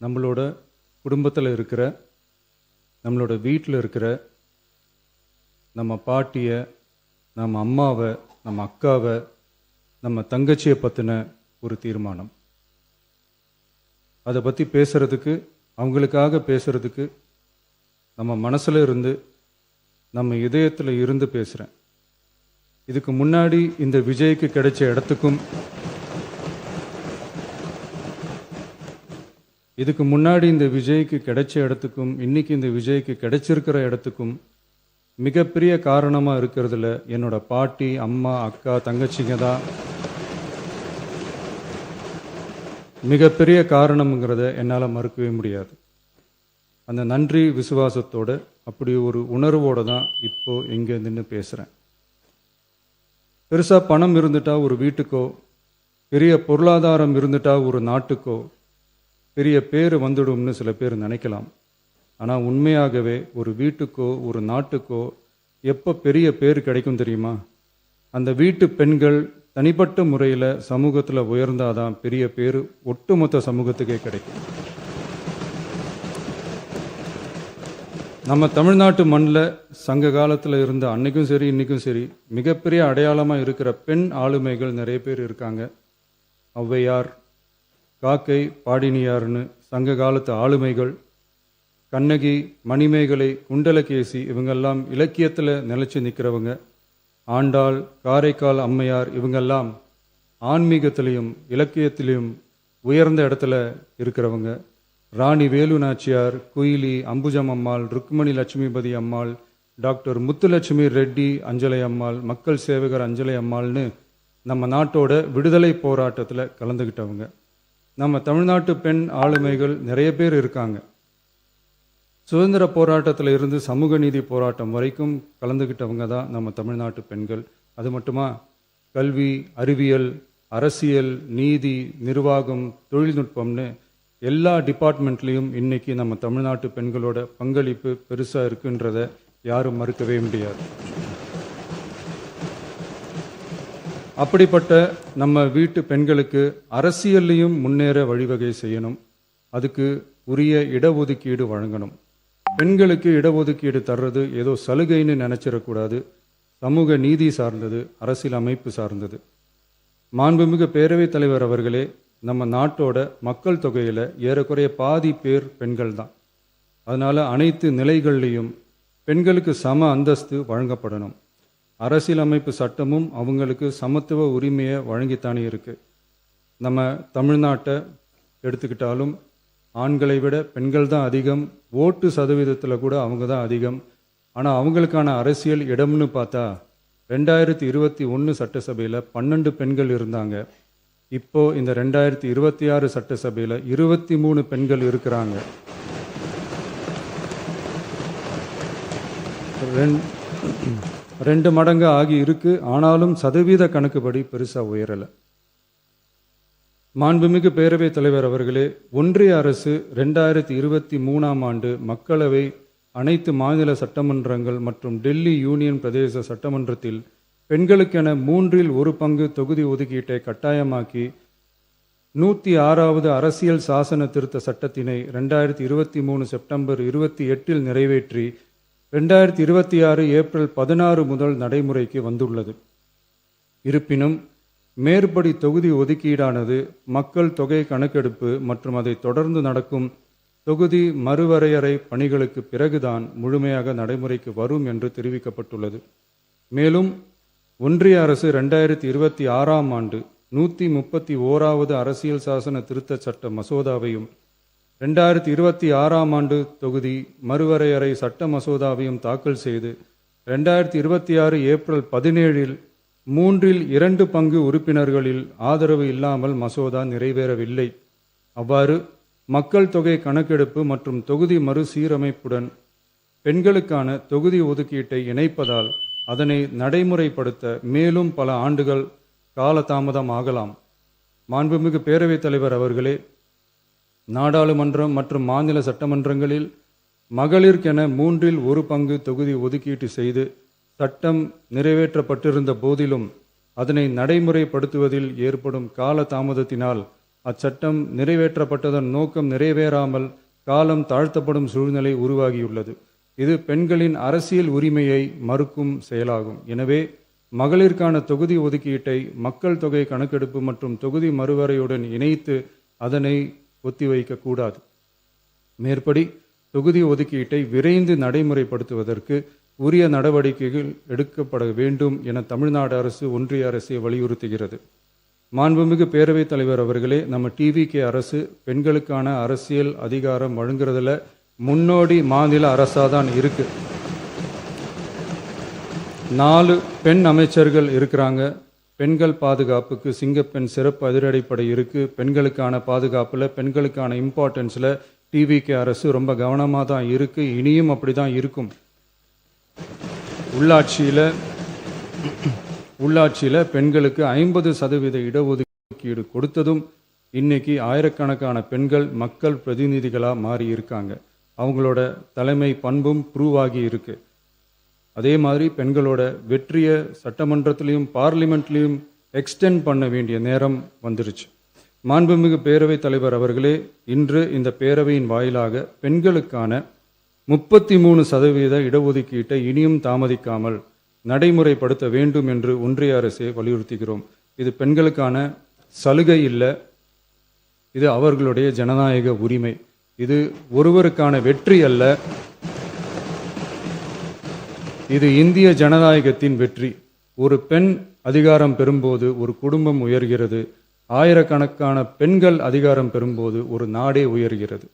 நம்மளோட குடும்பத்தில் இருக்கிற, நம்மளோட வீட்டில் இருக்கிற நம்ம பாட்டியை, நம்ம அம்மாவை, நம்ம அக்காவை, நம்ம தங்கச்சியை பற்றின ஒரு தீர்மானம். அதை பற்றி பேசுகிறதுக்கு, அவங்களுக்காக பேசுகிறதுக்கு நம்ம மனசில் இருந்து, நம்ம இதயத்தில் இருந்து பேசுகிறேன். இதுக்கு முன்னாடி இந்த விஜய்க்கு கிடைச்ச இடத்துக்கும், இதுக்கு முன்னாடி இந்த விஜய்க்கு கிடைச்ச இடத்துக்கும், இன்னைக்கு இந்த விஜய்க்கு கிடைச்சிருக்கிற இடத்துக்கும் மிகப்பெரிய காரணமாக இருக்கிறதுல என்னோட பாட்டி, அம்மா, அக்கா, தங்கச்சிங்க தான் மிகப்பெரிய காரணம்ங்கிறத என்னால் மறுக்கவே முடியாது. அந்த நன்றி விசுவாசத்தோட, அப்படி ஒரு உணர்வோடு தான் இப்போது இங்கே நின்று பேசுகிறேன். பெருசாக பணம் இருந்துட்டா ஒரு வீட்டுக்கோ, பெரிய பொருளாதாரம் இருந்துட்டா ஒரு நாட்டுக்கோ பெரிய பேர் வந்துடும்னு சில பேர் நினைக்கலாம். ஆனால் உண்மையாகவே ஒரு வீட்டுக்கோ ஒரு நாட்டுக்கோ எப்போ பெரிய பேர் கிடைக்கும் தெரியுமா? அந்த வீட்டு பெண்கள் தனிப்பட்ட முறையில் சமூகத்தில் உயர்ந்தாதான் பெரிய பேர் ஒட்டுமொத்த சமூகத்துக்கே கிடைக்கும். நம்ம தமிழ்நாட்டு மண்ணில் சங்க காலத்தில் இருந்த அன்னைக்கும் சரி இன்றைக்கும் சரி மிகப்பெரிய அடையாளமாக இருக்கிற பெண் ஆளுமைகள் நிறைய பேர் இருக்காங்க. ஔவையார், காக்கை, பாடினியார்னு சங்க காலத்து ஆளுமைகள், கண்ணகி, மணிமேகலை, குண்டலகேசி, இவங்கெல்லாம் இலக்கியத்தில் நிலைச்சு நிற்கிறவங்க. ஆண்டாள், காரைக்கால் அம்மையார், இவங்கெல்லாம் ஆன்மீகத்திலையும் இலக்கியத்திலையும் உயர்ந்த இடத்துல இருக்கிறவங்க. ராணி வேலு நாச்சியார், குயிலி, அம்புஜம் அம்மாள், ருக்மணி லட்சுமிபதி அம்மாள், டாக்டர் முத்துலட்சுமி ரெட்டி அஞ்சலை அம்மாள், மக்கள் சேவகர் அஞ்சலை அம்மாள்னு நம்ம நாட்டோட விடுதலை போராட்டத்தில் கலந்துக்கிட்டவங்க. நம்ம தமிழ்நாட்டு பெண் ஆளுமைகள் நிறைய பேர் இருக்காங்க. சுதந்திர போராட்டத்தில் இருந்து சமூக நீதி போராட்டம் வரைக்கும் கலந்துக்கிட்டவங்க தான் நம்ம தமிழ்நாட்டு பெண்கள். அது மட்டுமா, கல்வி, அறிவியல், அரசியல், நீதி, நிர்வாகம், தொழில்நுட்பம்னு எல்லா டிபார்ட்மெண்ட்லேயும் இன்னைக்கு நம்ம தமிழ்நாட்டு பெண்களோட பங்களிப்பு பெருசாக இருக்குன்றத யாரும் மறுக்கவே முடியாது. அப்படிப்பட்ட நம்ம வீட்டு பெண்களுக்கு அரசியல்லையும் முன்னேற வழிவகை செய்யணும். அதுக்கு உரிய இடஒதுக்கீடு வழங்கணும். பெண்களுக்கு இடஒதுக்கீடு தர்றது ஏதோ சலுகைன்னு நினைச்சிடக்கூடாது. சமூக நீதி சார்ந்தது, அரசியல் அமைப்பு சார்ந்தது. மாண்புமிகு பேரவைத் தலைவர் அவர்களே, நம்ம நாட்டோட மக்கள் தொகையில் ஏறக்குறைய பாதி பேர் பெண்கள் தான். அதனால் அனைத்து நிலைகள்லையும் பெண்களுக்கு சம அந்தஸ்து வழங்கப்படணும். அரசியலமைப்பு சட்டமும் அவங்களுக்கு சமத்துவ உரிமையை வழங்கித்தானே இருக்குது. நம்ம தமிழ்நாட்டை எடுத்துக்கிட்டாலும் ஆண்களை விட பெண்கள் தான் அதிகம். ஓட்டு சதவீதத்தில் கூட அவங்க தான் அதிகம். ஆனால் அவங்களுக்கான அரசியல் இடம்னு பார்த்தா 2021 சட்டசபையில் 12 பெண்கள் இருந்தாங்க. இப்போது இந்த 2026 சட்டசபையில் 23 பெண்கள் இருக்கிறாங்க. ரெண்டு மடங்கு ஆகி இருக்கு. ஆனாலும் சதவீத கணக்குப்படி பெருசாக உயரலை. மாண்புமிகு பேரவைத் தலைவர் அவர்களே, ஒன்றிய அரசு 2023ஆம் ஆண்டு மக்களவை, அனைத்து மாநில சட்டமன்றங்கள் மற்றும் டெல்லி யூனியன் பிரதேச சட்டமன்றத்தில் பெண்களுக்கென 1/3 தொகுதி ஒதுக்கீட்டை கட்டாயமாக்கி 106வது அரசியல் சாசன திருத்த சட்டத்தினை 2023 செப்டம்பர் 28 நிறைவேற்றி 2026 ஏப்ரல் 16 முதல் நடைமுறைக்கு வந்துள்ளது. இருப்பினும் மேற்படி தொகுதி ஒதுக்கீடானது மக்கள் தொகை கணக்கெடுப்பு மற்றும் அதை தொடர்ந்து நடக்கும் தொகுதி மறுவரையறை பணிகளுக்கு பிறகுதான் முழுமையாக நடைமுறைக்கு வரும் என்று தெரிவிக்கப்பட்டுள்ளது. மேலும் ஒன்றிய அரசு 2026ஆம் ஆண்டு 131வது அரசியல் சாசன திருத்த சட்ட மசோதாவையும் 2026ஆம் ஆண்டு தொகுதி மறுவரையறை சட்ட மசோதாவையும் தாக்கல் செய்து 2026 ஏப்ரல் 17 3/2 உறுப்பினர்களில் ஆதரவு இல்லாமல் மசோதா நிறைவேறவில்லை. அவ்வாறு மக்கள் தொகை கணக்கெடுப்பு மற்றும் தொகுதி மறுசீரமைப்புடன் பெண்களுக்கான தொகுதி ஒதுக்கீட்டை இணைப்பதால் அதனை நடைமுறைப்படுத்த மேலும் பல ஆண்டுகள் காலதாமதம் ஆகலாம். மாண்புமிகு பேரவைத் தலைவர் அவர்களே, நாடாளுமன்றம் மற்றும் மாநில சட்டமன்றங்களில் மகளிருக்கென 1/3 தொகுதி ஒதுக்கீட்டு செய்து சட்டம் நிறைவேற்றப்பட்டிருந்த போதிலும் அதனை நடைமுறைப்படுத்துவதில் ஏற்படும் கால தாமதத்தினால் அச்சட்டம் நிறைவேற்றப்பட்டதன் நோக்கம் நிறைவேறாமல் காலம் தாழ்த்தப்படும் சூழ்நிலை உருவாகியுள்ளது. இது பெண்களின் அரசியல் உரிமையை மறுக்கும் செயலாகும். எனவே மகளிருக்கான தொகுதி ஒதுக்கீட்டை மக்கள் தொகை கணக்கெடுப்பு மற்றும் தொகுதி மறுவரையுடன் இணைத்து அதனை ஒத்திவைக்கக்கூடாது. மேற்படி தொகுதி ஒதுக்கீட்டை விரைந்து நடைமுறைப்படுத்துவதற்கு உரிய நடவடிக்கைகள் எடுக்கப்பட வேண்டும் என தமிழ்நாடு அரசு ஒன்றிய அரசை வலியுறுத்துகிறது. மாண்புமிகு பேரவைத் தலைவர் அவர்களே, நம்ம டிவிகே அரசு பெண்களுக்கான அரசியல் அதிகாரம் வழங்குறதுல முன்னோடி மாநில அரசாதான் இருக்கு. 4 பெண் அமைச்சர்கள் இருக்கிறாங்க. பெண்கள் பாதுகாப்புக்கு சிங்கப்பெண் சிறப்பு அதிரடிப்படை இருக்கு. பெண்களுக்கான பாதுகாப்புல, பெண்களுக்கான இம்பார்ட்டன்ஸ்ல டிவிகே அரசு ரொம்ப கவனமாக தான் இருக்கு. இனியும் அப்படிதான் இருக்கும். உள்ளாட்சியில் பெண்களுக்கு 50% இடஒதுக்கீடு கொடுத்ததும் இன்னைக்கு ஆயிரக்கணக்கான பெண்கள் மக்கள் பிரதிநிதிகளாக மாறி இருக்காங்க. அவங்களோட தலைமை பண்பும் ப்ரூவ் ஆகி இருக்கு. அதே மாதிரி பெண்களோட வெற்றியை சட்டமன்றத்திலையும் பார்லிமெண்ட்லையும் எக்ஸ்டெண்ட் பண்ண வேண்டிய நேரம் வந்துருச்சு. மாண்புமிகு பேரவைத் தலைவர் அவர்களே, இன்று இந்த பேரவையின் வாயிலாக பெண்களுக்கான 33% இடஒதுக்கீட்டை இனியும் தாமதிக்காமல் நடைமுறைப்படுத்த வேண்டும் என்று ஒன்றிய அரசை வலியுறுத்துகிறோம். இது பெண்களுக்கான சலுகை இல்லை, இது அவர்களுடைய ஜனநாயக உரிமை. இது ஒருவருக்கான வெற்றி அல்ல, இது இந்திய ஜனநாயகத்தின் வெற்றி. ஒரு பெண் அதிகாரம் பெறும்போது ஒரு குடும்பம் உயர்கிறது. ஆயிரக்கணக்கான பெண்கள் அதிகாரம் பெறும்போது ஒரு நாடே உயர்கிறது.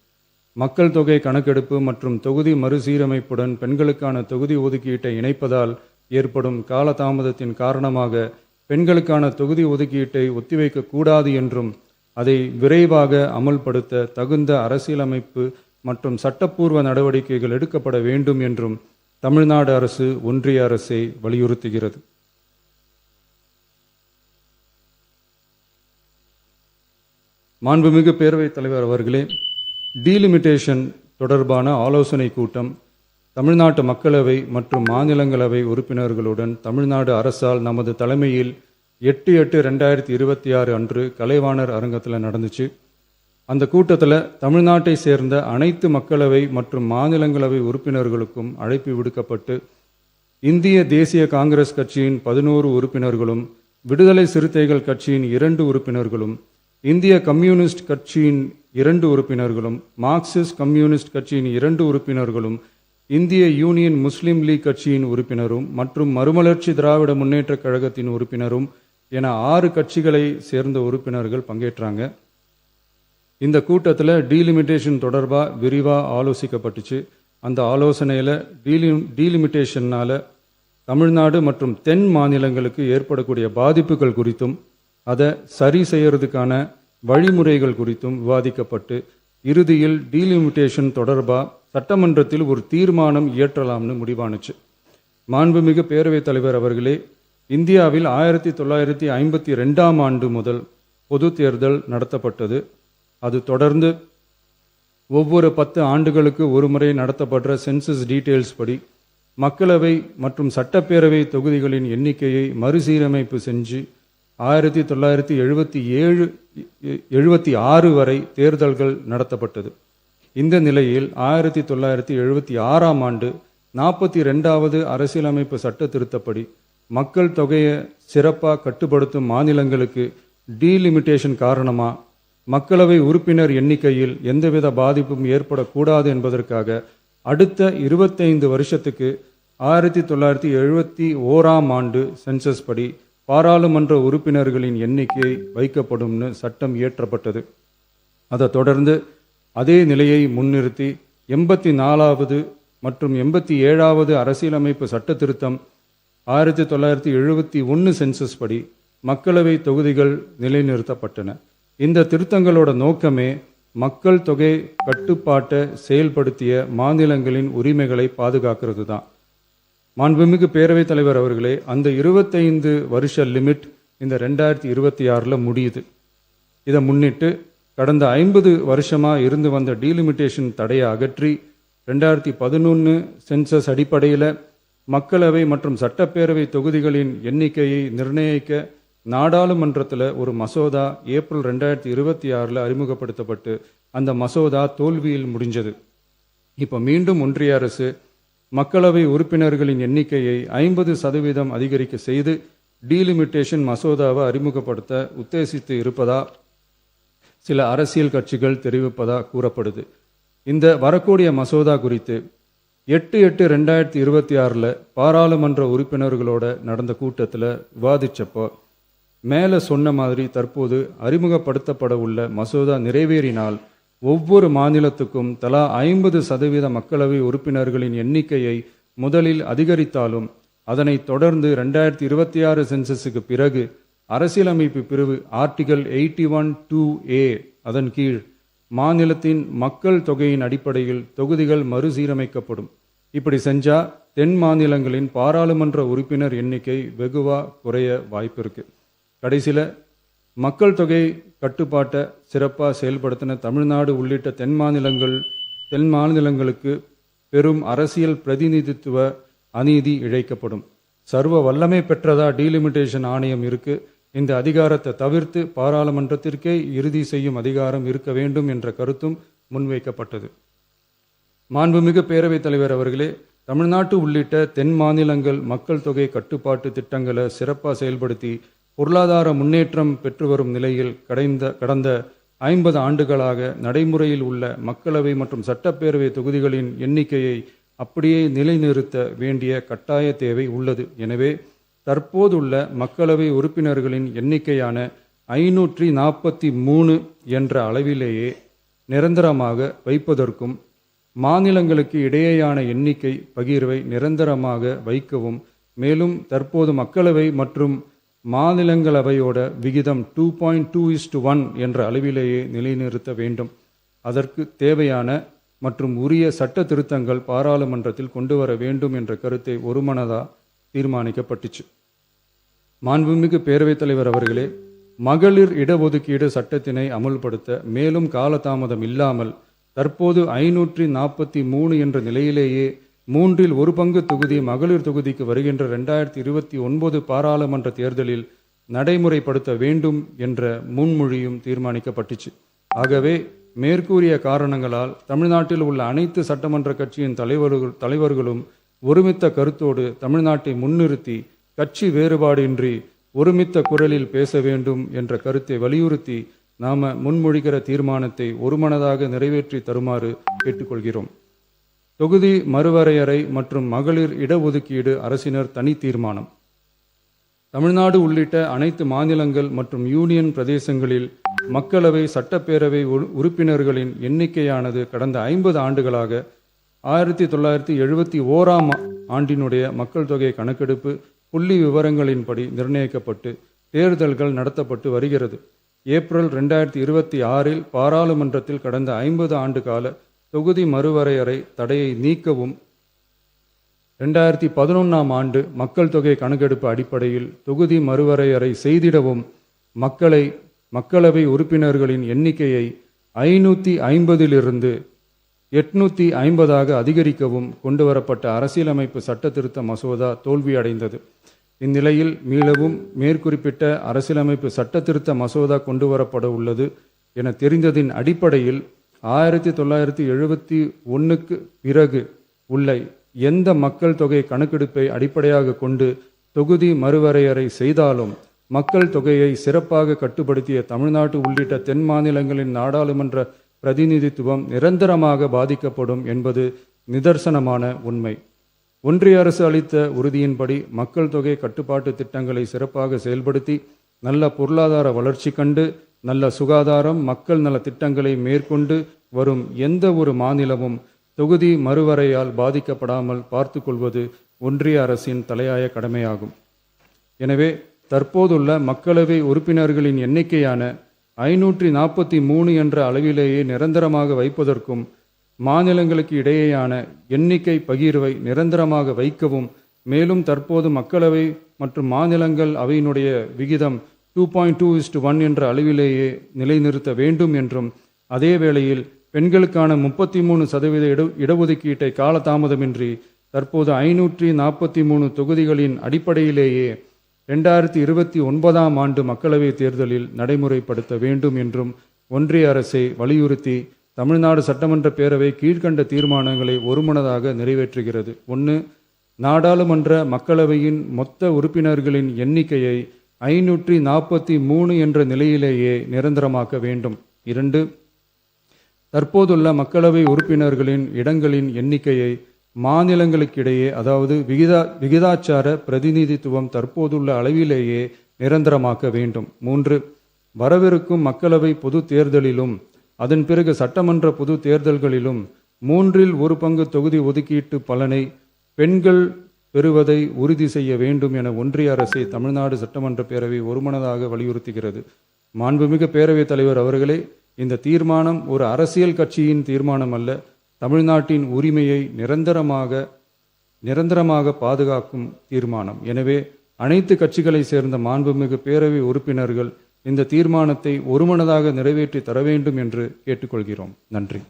மக்கள் தொகை கணக்கெடுப்பு மற்றும் தொகுதி மறுசீரமைப்புடன் பெண்களுக்கான தொகுதி ஒதுக்கீட்டை இணைப்பதால் ஏற்படும் காலதாமதத்தின் காரணமாக பெண்களுக்கான தொகுதி ஒதுக்கீட்டை ஒத்திவைக்க கூடாது என்றும் அதை விரைவாக அமல்படுத்த தகுந்த அரசியலமைப்பு மற்றும் சட்டப்பூர்வ நடவடிக்கைகள் எடுக்கப்பட வேண்டும் என்றும் தமிழ்நாடு அரசு ஒன்றிய அரசை வலியுறுத்துகிறது. மாண்புமிகு பேரவைத் தலைவர் அவர்களே, டீலிமிட்டேஷன் தொடர்பான ஆலோசனை கூட்டம் தமிழ்நாட்டு மக்களவை மற்றும் மாநிலங்களவை உறுப்பினர்களுடன் தமிழ்நாடு அரசால் நமது தலைமையில் 8/8/2026 அன்று கலைவாணர் அரங்கத்தில் நடந்துச்சு. அந்த கூட்டத்தில் தமிழ்நாட்டை சேர்ந்த அனைத்து மக்களவை மற்றும் மாநிலங்களவை உறுப்பினர்களுக்கும் அழைப்பு விடுக்கப்பட்டு இந்திய தேசிய காங்கிரஸ் கட்சியின் 11 உறுப்பினர்களும், விடுதலை சிறுத்தைகள் கட்சியின் 2 உறுப்பினர்களும், இந்திய கம்யூனிஸ்ட் கட்சியின் 2 உறுப்பினர்களும், மார்க்சிஸ்ட் கம்யூனிஸ்ட் கட்சியின் 2 உறுப்பினர்களும், இந்திய யூனியன் முஸ்லீம் லீக் கட்சியின் உறுப்பினரும் மற்றும் மறுமலர்ச்சி திராவிட முன்னேற்ற கழகத்தின் உறுப்பினரும் என 6 கட்சிகளை சேர்ந்த உறுப்பினர்கள் பங்கேற்றாங்க. இந்த கூட்டத்தில் டீலிமிட்டேஷன் தொடர்பாக விரிவாக ஆலோசிக்கப்பட்டுச்சு. அந்த ஆலோசனையில் டீலிமிட்டேஷன்னால தமிழ்நாடு மற்றும் தென் மாநிலங்களுக்கு ஏற்படக்கூடிய பாதிப்புகள் குறித்தும் அதை சரி செய்யறதுக்கான வழிமுறைகள் குறித்தும் விவாதிக்கப்பட்டு இறுதியில் டீலிமிட்டேஷன் தொடர்பாக சட்டமன்றத்தில் ஒரு தீர்மானம் இயற்றலாம்னு முடிவானுச்சு. மாண்புமிகு பேரவைத் தலைவர் அவர்களே, இந்தியாவில் 1952ஆம் ஆண்டு முதல் பொது தேர்தல் நடத்தப்பட்டது. அது தொடர்ந்து ஒவ்வொரு 10 ஆண்டுகளுக்கு ஒரு முறை நடத்தப்படுற சென்சஸ் டீட்டெயில்ஸ் படி மக்களவை மற்றும் சட்டப்பேரவை தொகுதிகளின் எண்ணிக்கையை மறுசீரமைப்பு செஞ்சு 1976 வரை தேர்தல்கள் நடத்தப்பட்டது. இந்த நிலையில் 1976ஆம் ஆண்டு 42வது அரசியலமைப்பு சட்ட திருத்தப்படி மக்கள் தொகையை சிறப்பாக கட்டுப்படுத்தும் மாநிலங்களுக்கு டீலிமிட்டேஷன் காரணமாக மக்களவை உறுப்பினர் எண்ணிக்கையில் எந்தவித பாதிப்பும் ஏற்படக்கூடாது என்பதற்காக அடுத்த 25 வருஷத்துக்கு 1971ஆம் ஆண்டு சென்சஸ் படி பாராளுமன்ற உறுப்பினர்களின் எண்ணிக்கை வைக்கப்படும்னு சட்டம் இயற்றப்பட்டது. அதை தொடர்ந்து அதே நிலையை முன்னிறுத்தி 84வது மற்றும் 87வது அரசியலமைப்பு சட்ட திருத்தம் 1971 சென்சஸ் படி மக்களவை தொகுதிகள் நிலைநிறுத்தப்பட்டன. இந்த திருத்தங்களோட நோக்கமே மக்கள் தொகை கட்டுப்பாட்டை செயல்படுத்திய மாநிலங்களின் உரிமைகளை பாதுகாக்கிறது தான். மாண்புமிகு பேரவைத் தலைவர் அவர்களே, அந்த 25 வருஷ லிமிட் இந்த 2026 முடியுது. இதை முன்னிட்டு கடந்த 50 வருஷமாக இருந்து வந்த டீலிமிட்டேஷன் தடையை அகற்றி 2011 சென்சஸ் அடிப்படையில் மக்களவை மற்றும் சட்டப்பேரவை தொகுதிகளின் எண்ணிக்கையை நிர்ணயிக்க நாடாளுமன்றத்தில் ஒரு மசோதா ஏப்ரல் 2026 அறிமுகப்படுத்தப்பட்டு அந்த மசோதா தோல்வியில் முடிஞ்சது. இப்போ மீண்டும் ஒன்றிய அரசு மக்களவை உறுப்பினர்களின் எண்ணிக்கையை 50% அதிகரிக்க செய்து டீலிமிட்டேஷன் மசோதாவை அறிமுகப்படுத்த உத்தேசித்து இருப்பதா சில அரசியல் கட்சிகள் தெரிவிப்பதா கூறப்படுது. இந்த வரக்கூடிய மசோதா குறித்து 8/8/2026 பாராளுமன்ற உறுப்பினர்களோட நடந்த கூட்டத்தில் விவாதிச்சப்போ மேலே சொன்ன மாதிரி தற்போது அறிமுகப்படுத்தப்பட உள்ள மசோதா நிறைவேறினால் ஒவ்வொரு மாநிலத்துக்கும் தலா 50% மக்களவை உறுப்பினர்களின் எண்ணிக்கையை முதலில் அதிகரித்தாலும் அதனைத் தொடர்ந்து 2026 சென்சஸுக்கு பிறகு அரசியலமைப்பு பிரிவு ஆர்டிகல் 81(2)A அதன் கீழ் மாநிலத்தின் மக்கள் தொகையின் அடிப்படையில் தொகுதிகள் மறுசீரமைக்கப்படும். இப்படி செஞ்சா தென் மாநிலங்களின் பாராளுமன்ற உறுப்பினர் எண்ணிக்கை வெகுவா குறைய வாய்ப்பு இருக்கு. கடைசியில் மக்கள் தொகை கட்டுப்பாட்டை சிறப்பாக செயல்படுத்தின தமிழ்நாடு உள்ளிட்ட தென் மாநிலங்களுக்கு பெரும் அரசியல் பிரதிநிதித்துவ அநீதி இழைக்கப்படும். சர்வ வல்லமை பெற்றதா டீலிமிட்டேஷன் ஆணையம் இருக்கு. இந்த அதிகாரத்தை தவிர்த்து பாராளுமன்றத்திற்கே இறுதி செய்யும் அதிகாரம் இருக்க வேண்டும் என்ற கருத்தும் முன்வைக்கப்பட்டது. மாண்புமிகு பேரவைத் தலைவர் அவர்களே, தமிழ்நாட்டு உள்ளிட்ட தென் மாநிலங்கள் மக்கள் தொகை கட்டுப்பாட்டு திட்டங்களை சிறப்பாக செயல்படுத்தி பொருளாதார முன்னேற்றம் பெற்று வரும் நிலையில் கடந்த 50 ஆண்டுகளாக நடைமுறையில் உள்ள மக்களவை மற்றும் சட்டப்பேரவை தொகுதிகளின் எண்ணிக்கையை அப்படியே நிலைநிறுத்த வேண்டிய கட்டாய தேவை உள்ளது. எனவே தற்போதுள்ள மக்களவை உறுப்பினர்களின் எண்ணிக்கையான 543 என்ற அளவிலேயே நிரந்தரமாக வைப்பதற்கும் மாநிலங்களுக்கு இடையேயான எண்ணிக்கை பகிர்வை நிரந்தரமாக வைக்கவும், மேலும் தற்போது மக்களவை மற்றும் மாநிலங்களவையோட விகிதம் 2.2:1 என்ற அளவிலேயே நிலைநிறுத்த வேண்டும். அதற்கு தேவையான மற்றும் உரிய சட்ட திருத்தங்கள் பாராளுமன்றத்தில் கொண்டு வர வேண்டும் என்ற கருத்தை ஒருமனதாக தீர்மானிக்கப்பட்டுச்சு. மாண்புமிகு பேரவைத் தலைவர் அவர்களே, மகளிர் இடஒதுக்கீடு சட்டத்தினை அமுல்படுத்த மேலும் காலதாமதம் இல்லாமல் தற்போது 543 என்ற நிலையிலேயே 1/3 தொகுதி மகளிர் தொகுதிக்கு வருகின்ற 2029 பாராளுமன்ற தேர்தலில் நடைமுறைப்படுத்த வேண்டும் என்ற முன்மொழியும் தீர்மானிக்கப்பட்டுச்சு. ஆகவே மேற்கூறிய காரணங்களால் தமிழ்நாட்டில் உள்ள அனைத்து சட்டமன்ற கட்சியின் தலைவர்களும் ஒருமித்த கருத்தோடு தமிழ்நாட்டை முன்னிறுத்தி கட்சி வேறுபாடின்றி ஒருமித்த குரலில் பேச வேண்டும் என்ற கருத்தை வலியுறுத்தி நாம முன்மொழிகிற தீர்மானத்தை ஒருமனதாக நிறைவேற்றி தருமாறு கேட்டுக்கொள்கிறோம். தொகுதி மறுவரையறை மற்றும் மகளிர் இடஒதுக்கீடு அரசினர் தனி தீர்மானம். தமிழ்நாடு உள்ளிட்ட அனைத்து மாநிலங்கள் மற்றும் யூனியன் பிரதேசங்களில் மக்களவை சட்டப்பேரவை உறுப்பினர்களின் எண்ணிக்கையானது கடந்த 50 ஆண்டுகளாக 1971ஆம் ஆண்டினுடைய மக்கள் தொகை கணக்கெடுப்பு புள்ளி விவரங்களின்படி நிர்ணயிக்கப்பட்டு தேர்தல்கள் நடத்தப்பட்டு வருகிறது. ஏப்ரல் 2026 பாராளுமன்றத்தில் கடந்த 50 ஆண்டு கால தொகுதி மறுவரையறை தடையை நீக்கவும் 2011ஆம் ஆண்டு மக்கள் தொகை கணக்கெடுப்பு அடிப்படையில் தொகுதி மறுவரையறை செய்திடவும் மக்களவை உறுப்பினர்களின் எண்ணிக்கையை 550 850 அதிகரிக்கவும் கொண்டுவரப்பட்ட அரசியலமைப்பு சட்ட திருத்த மசோதா தோல்வியடைந்தது. இந்நிலையில் மீளவும் மேற்குறிப்பிட்ட அரசியலமைப்பு சட்ட திருத்த மசோதா கொண்டுவரப்பட உள்ளது என தெரிந்ததின் அடிப்படையில் 1971க்கு பிறகு உள்ள எந்த மக்கள் தொகை கணக்கெடுப்பை அடிப்படையாக கொண்டு தொகுதி மறுவரையறை செய்தாலும் மக்கள் தொகையை சிறப்பாக கட்டுப்படுத்திய தமிழ்நாடு உள்ளிட்ட தென் மாநிலங்களின் நாடாளுமன்ற பிரதிநிதித்துவம் நிரந்தரமாக பாதிக்கப்படும் என்பது நிதர்சனமான உண்மை. ஒன்றிய அரசு அளித்த உறுதியின்படி மக்கள் தொகை கட்டுப்பாட்டு திட்டங்களை சிறப்பாக செயல்படுத்தி நல்ல பொருளாதார வளர்ச்சி கண்டு நல்ல சுகாதாரம் மக்கள் நல திட்டங்களை மேற்கொண்டு வரும் எந்த ஒரு மாநிலமும் தொகுதி மறுவரையால் பாதிக்கப்படாமல் பார்த்து கொள்வது ஒன்றிய அரசின் தலையாய கடமையாகும். எனவே தற்போதுள்ள மக்களவை உறுப்பினர்களின் எண்ணிக்கையான 543 என்ற அளவிலேயே நிரந்தரமாக வைப்பதற்கும் மாநிலங்களுக்கு இடையேயான எண்ணிக்கை பகிர்வை நிரந்தரமாக வைக்கவும், மேலும் தற்போது மக்களவை மற்றும் மாநிலங்கள் அவையினுடைய விகிதம் 2.2:1 என்ற அளவிலேயே நிலைநிறுத்த வேண்டும் என்றும், அதே வேளையில் பெண்களுக்கான 33% இடஒதுக்கீட்டை காலதாமதமின்றி தற்போது 543 தொகுதிகளின் அடிப்படையிலேயே 2029ஆம் ஆண்டு மக்களவைத் தேர்தலில் நடைமுறைப்படுத்த வேண்டும் என்றும் ஒன்றிய அரசை வலியுறுத்தி தமிழ்நாடு சட்டமன்ற பேரவை கீழ்க்கண்ட தீர்மானங்களை ஒருமனதாக நிறைவேற்றுகிறது. 1. நாடாளுமன்ற மக்களவையின் மொத்த உறுப்பினர்களின் எண்ணிக்கையை 543 என்ற நிலையிலேயே நிரந்தரமாக்க வேண்டும். 2. தற்போதுள்ள மக்களவை உறுப்பினர்களின் இடங்களின் எண்ணிக்கையை மாநிலங்களுக்கிடையே, அதாவது விகிதாச்சார பிரதிநிதித்துவம் தற்போதுள்ள அளவிலேயே நிரந்தரமாக்க வேண்டும். 3. வரவிருக்கும் மக்களவை பொது தேர்தலிலும் அதன் பிறகு சட்டமன்ற பொது தேர்தல்களிலும் 1/3 தொகுதி ஒதுக்கீட்டு பலனை பெண்கள் பெறுவதை உறுதி செய்ய வேண்டும் என ஒன்றிய அரசை தமிழ்நாடு சட்டமன்ற பேரவை ஒருமனதாக வலியுறுத்துகிறது. மாண்புமிகு பேரவைத் தலைவர் அவர்களே, இந்த தீர்மானம் ஒரு அரசியல் கட்சியின் தீர்மானம் அல்ல, தமிழ்நாட்டின் உரிமையை நிரந்தரமாக பாதுகாக்கும் தீர்மானம். எனவே அனைத்து கட்சிகளை சேர்ந்த மாண்புமிகு பேரவை உறுப்பினர்கள் இந்த தீர்மானத்தை ஒருமனதாக நிறைவேற்றி தர வேண்டும் என்று கேட்டுக்கொள்கிறோம். நன்றி.